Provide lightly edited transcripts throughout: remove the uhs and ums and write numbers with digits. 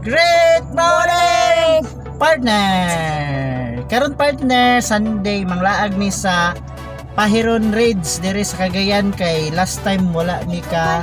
Great morning, partner! Karon partner, Sunday, manglaag mi sa Pahiron Raids diri sa Cagayan kay last time wala mi ka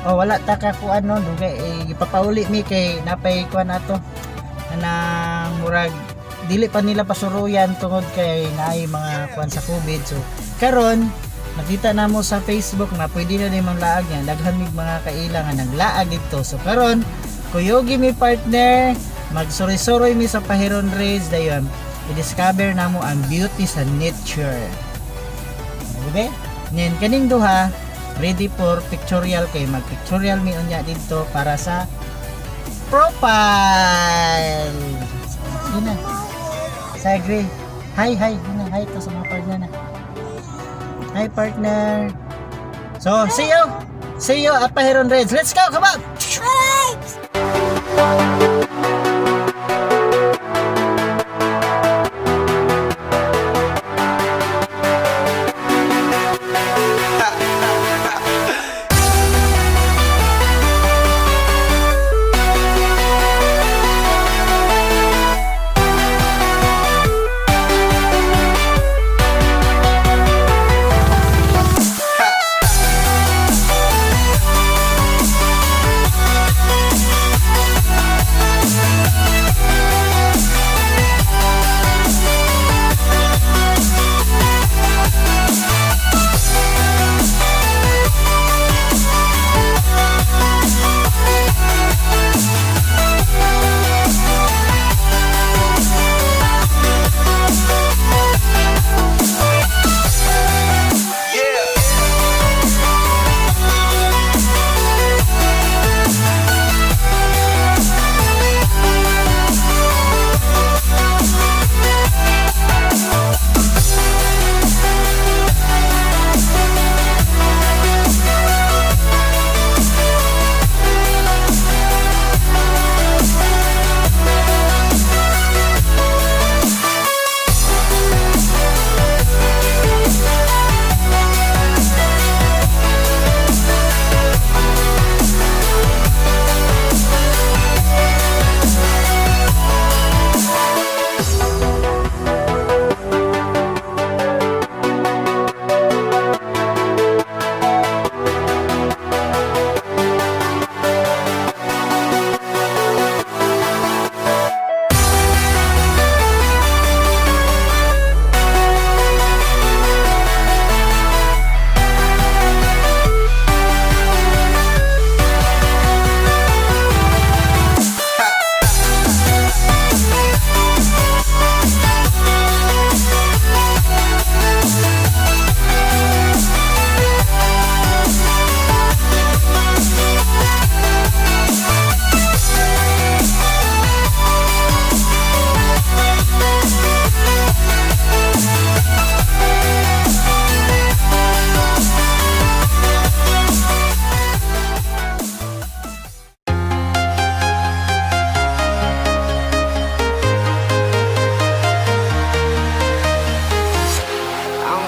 wala ta ka ku ano dugay ipapauli mi kay napay kuan ato nang murag dili pa nila pasuruyan tungod kay naay mga kuan sa COVID. So karon nakita namo sa Facebook na pwede na ni manglaag yan, daghan mig mga kailangan naglaag dito. So karon kuyogi mi partner, magsuri-suroy mi sa Pahiron Raids dayon. I-discover namo ang beauty sa nature. Diba? Nen kaning duha ready for pictorial kay mag-pictorial mi unya dito para sa profile. Dina. Sa agree. Hi. Dina, hi to sa mga partner na. Hi partner. So, see you at Pahiron Raids. Let's go, come on.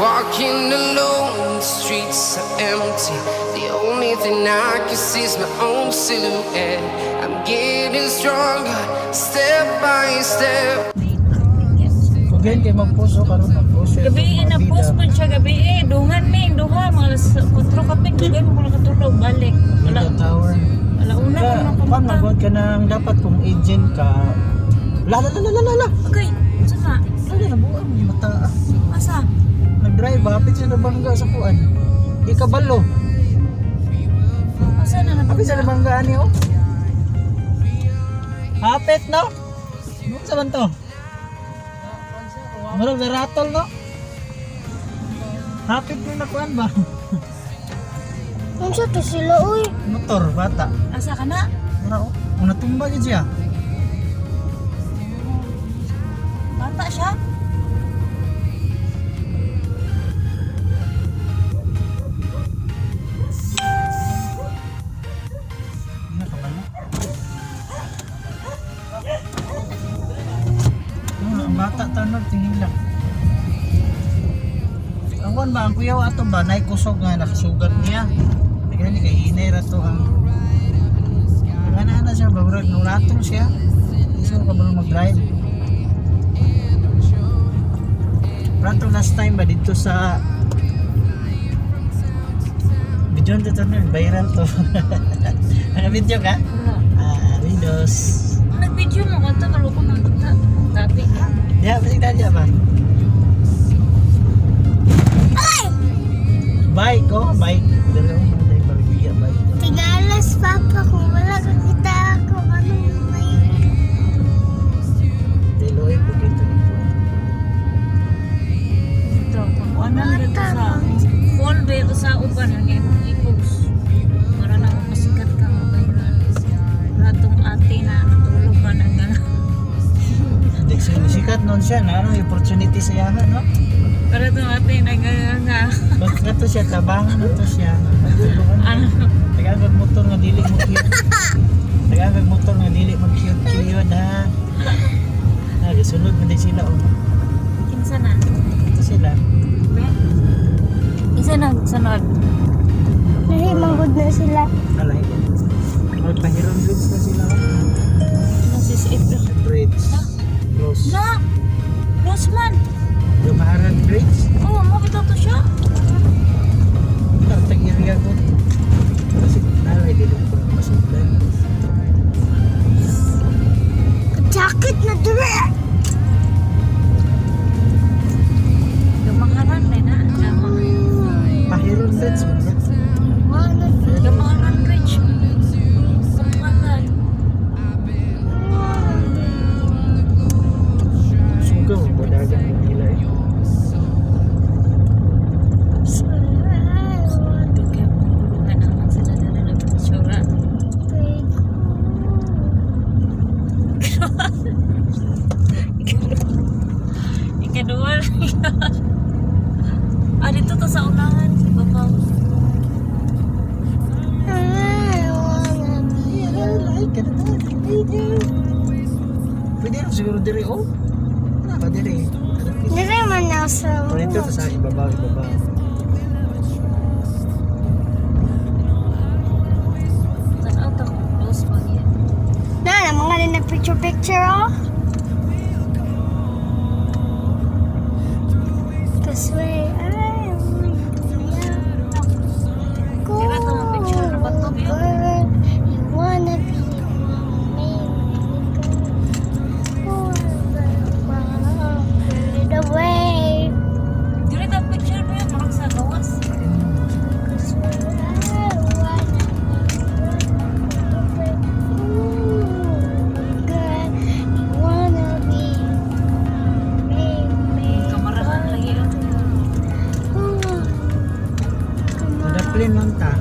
Walking alone, the streets are empty. The only thing I can see is my own silhouette. I'm getting stronger, step by step. Kugen kay magpuso karon magpuso. Gabi na post po siya gabi dungan mi duha mga alas 4 kapit dugan mo nakatulog balik. Wala tower. Wala una ko Pan magod ka nang dapat kung agent ka. La. Okay, sana. Ano na buang mata. Asa? Nag-drive hapit sa nabangga sa kuan. Di ka balo. Asa na Hapit sa nabangga ani oh. Hapit no? Ano sa man to? Marag na ratol no? Hapit mo na kuan ba? Unsa to sila uy? Motor bata. Asa ka na? Ano oh? Una tumba gyud siya. Bata siya? Ano ka ba no? Ang bata tanod tingin lang. kuan ba ang kuyaw ato ba nay kusog nga nakasugat niya. Kaya ni kay hinay ra to ang ana siya bagurag nuratol siya. Iso ka ba mag-drive? Rato last time ba dito sa video nito to viral to. Naka-video ka? Videos. Nag-video mo ko ito, maluko ng topic. Ya, pwede na ba? Bike ko, bike. Dali mo na tayo pag-ibigyan bike. Tigalas, Papa, kung wala ka kita ako, ano may... Deloy po dito dito. Ito, kung ano dito sa phone dito sa uban, hanggang i-post. Para na masikat ka mo kayo na ratong ate na natulog ka na gano'n. Hindi sikat noon siya na ano, opportunity sa yahan, no? Para itong ate na gano'n nga. Bakit to siya, tabangan na to siya. Ano? Tagagag motor nga dili mo cute. Tagagag motor nga dili mo cute. Cute ha. Sunod mo din sila oh. Kinsa na? Ito sila. Isa na sunod. Nahimangod na sila. Alay. Pahiron bridge na sila oh. Nasis ito. Bridge. Close. Na! Rosman! Lumaharan bridge. Oo, makita to siya. Tag-area ko. Kasi nalay dili ko na masuklan. Jacket na dire! Gamakaran na na. Pahiron bridge mo ba? Gamakaran bridge. Gamakaran. Sugaw, bodagan mo nila eh. Kaya pagulungan naman sila na nag-picture. Ikaduwa. Dito to sa unahan. Babaw. Pwede lang siguro diri oh. Wala ka diri. Dire man na sa... Pero ito sa ibabaw. Tanaw to kung close pa yan. Na, mga rin na picture oh. Kasway, ay, Tira to mga picture na bato yun. girl, you wanna be the way. Dili ta picture mo yun. Marang sa gawas. Kamarahan lagi yun. Daplin lang ta.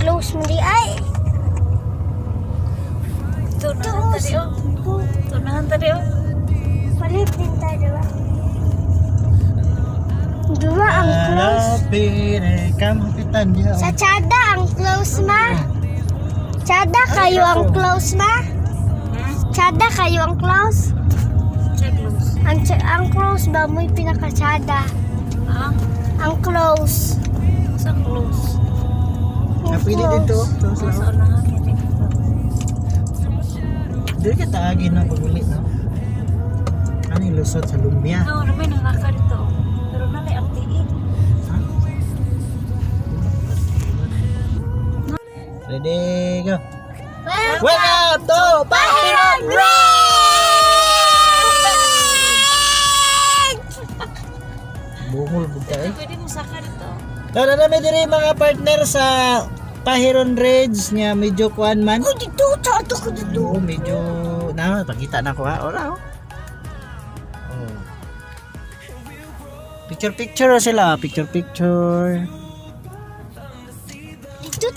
Close mo di ay. Tunahan tadi oh. Tunahan tadi oh. Palit din tayo, diba? Diba ang close? Kapitan niya. Sa Chada ang close ma? Chada kayo ang close ma? Chada kayo ang close? Check close. Ang close ba mo'y pinaka-chada? Ah, Ang close. sa close. Pwede dito. Sa unahan yan. Dili ka taagin ng paguli no. Ano yung lusot sa lumbia? Oo, naman nangaka dito. Pero nalay ang tiin. Ready, go. Welcome to Pahiron Bungol buka eh. Pwede mo saka dito. Dala na diri mga partner sa Pahiron Reds niya medyo kuan man. Oh, dito. Chada ko dito. Oo, medyo na pakita na ko ha. Ora. Oh. Picture sila, picture. Dito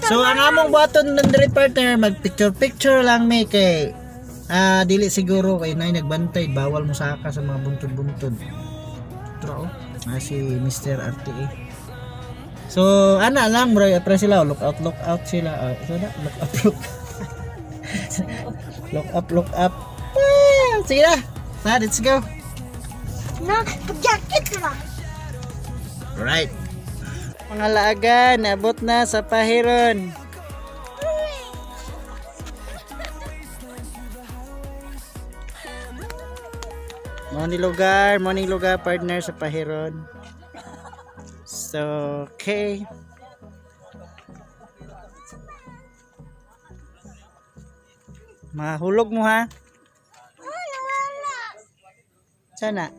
So ang among buhaton ng diri partner mag picture lang may kay dili siguro kay nay nagbantay bawal mo saka sa mga buntod. Tro. Si Mr. RTE. So ana lang bro, pre sila look out sila. So na look up. Look up. sige na. Na, let's go. No, pag-jacket ba? Right. Mga laagan, abot na sa Pahiron. Morning lugar partner sa Pahiron. So, okay. Mahulog mo ha. Sana.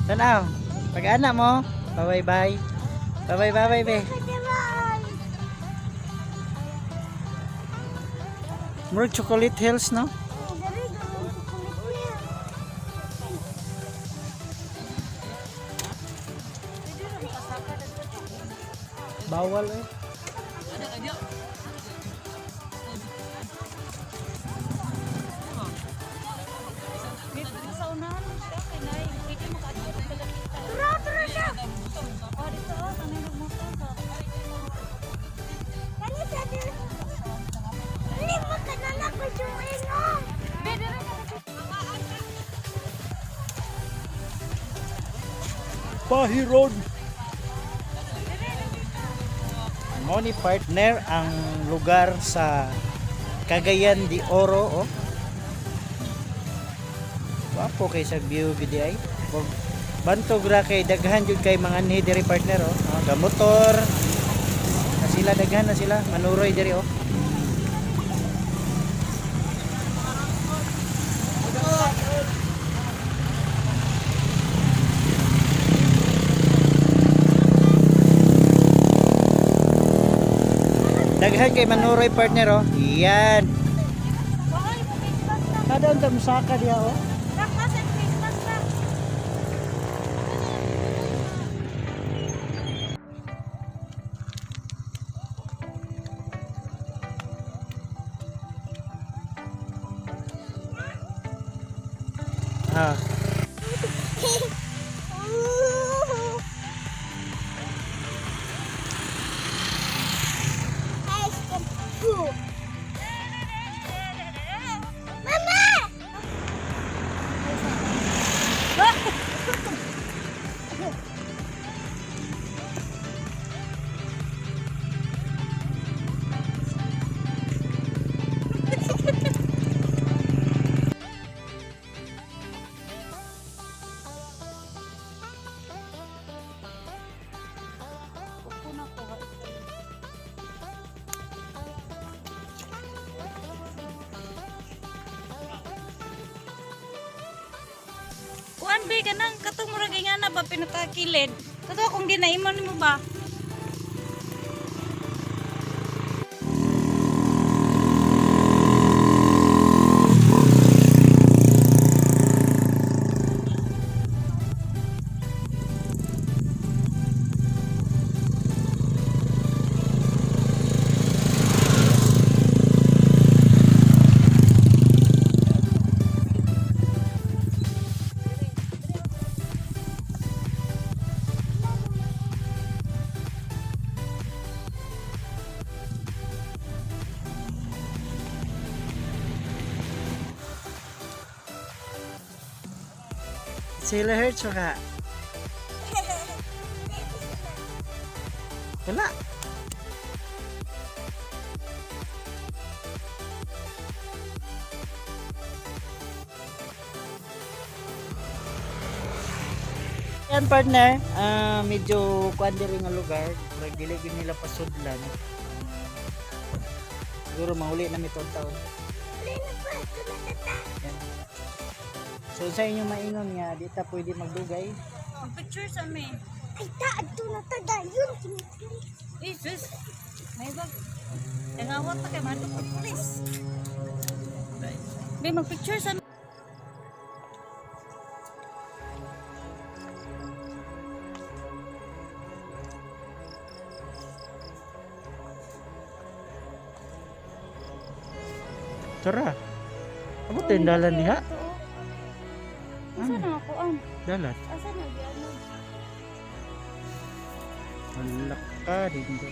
Tanaw, pag-anak mo, bye-bye. Bye-bye, be. Murag chocolate hills, no? Bawal eh. Pahiron. Mo ni partner ang lugar sa Cagayan de Oro, oh. Wapo kay sa view gidi ay. Bantog ra kay daghan jud kay mga ni diri partner, oh. Gamotor. Na sila daghan na sila manuroy diri, oh. Daghan kay manuroy partner, oh. Yan. Kada unta musaka diha, oh. Ah. Kuan be kanang katong murag nga na ba pinakakilid. Kato akong ginaimon nimo ba? Sila hertz ka. Wala. Yan partner, medyo kuan diri nga lugar, murag dili gyud nila pasudlan. Siguro mahuli na mi taon. Yan. So sa inyo maingon nga di ta pwede magdugay. Picture sa me. Ay, taad to na tagayon. Jesus. May bag. Tangawat pa kay madto ko pulis. Be mag-picture sa Tara. Amo tayo dalan niya. Asa na ako am? Dalan. Asa na di ano? Wala ka dito.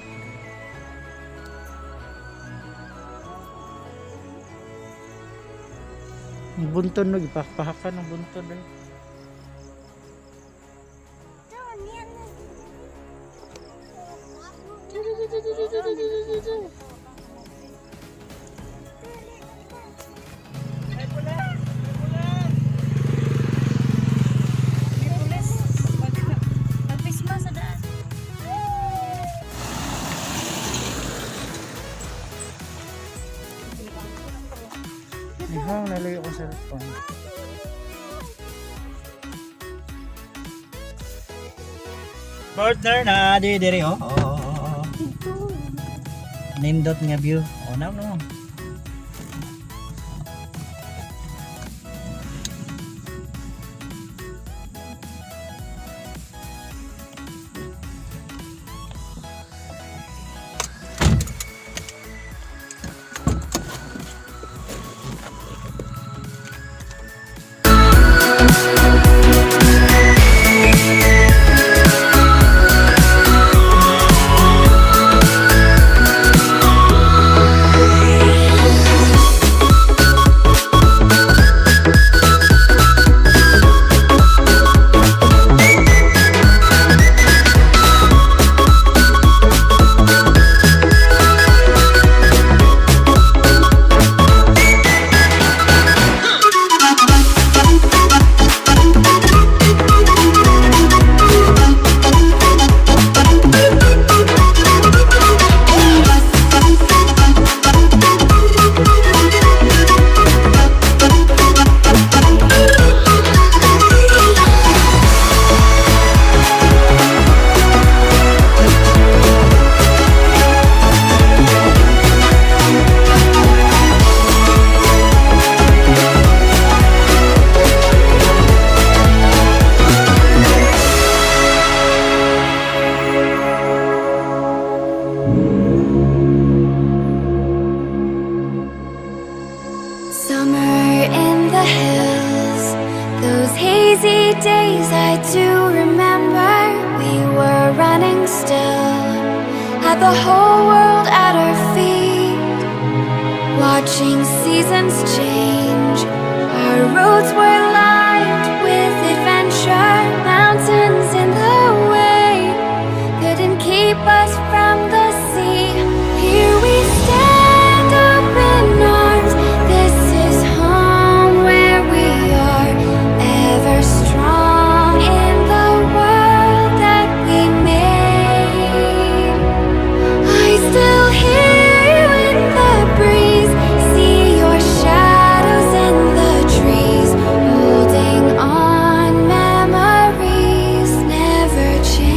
Ang bunton no, ipahaka ng bunton eh. May pulis. Pagpisma sa daan. Ihang nalayo ko sa cellphone. Partner na dire oh. Oh. Nindot nga view. Oh no. Summer in the hills, those hazy days I do remember. We were running still, had the whole world at our feet, watching seasons change. Our roads were lined with adventure, mountains in the way couldn't keep us from the sea. Here we stand open arms. This is home where we are, ever strong in the world that we made. I still hear you in the breeze, see your shadows in the trees, holding on, memories never change.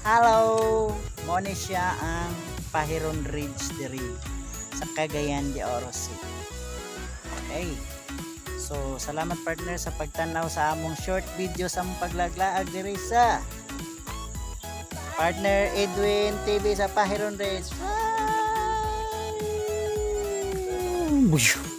Hello! Mo ni siya ang Pahiron Ridge diri sa Cagayan de Oro City. Okay. So, salamat partner sa pagtanaw sa among short video sa among paglaglaag diri sa Partner Edwin TV sa Pahiron Ridge. Bye!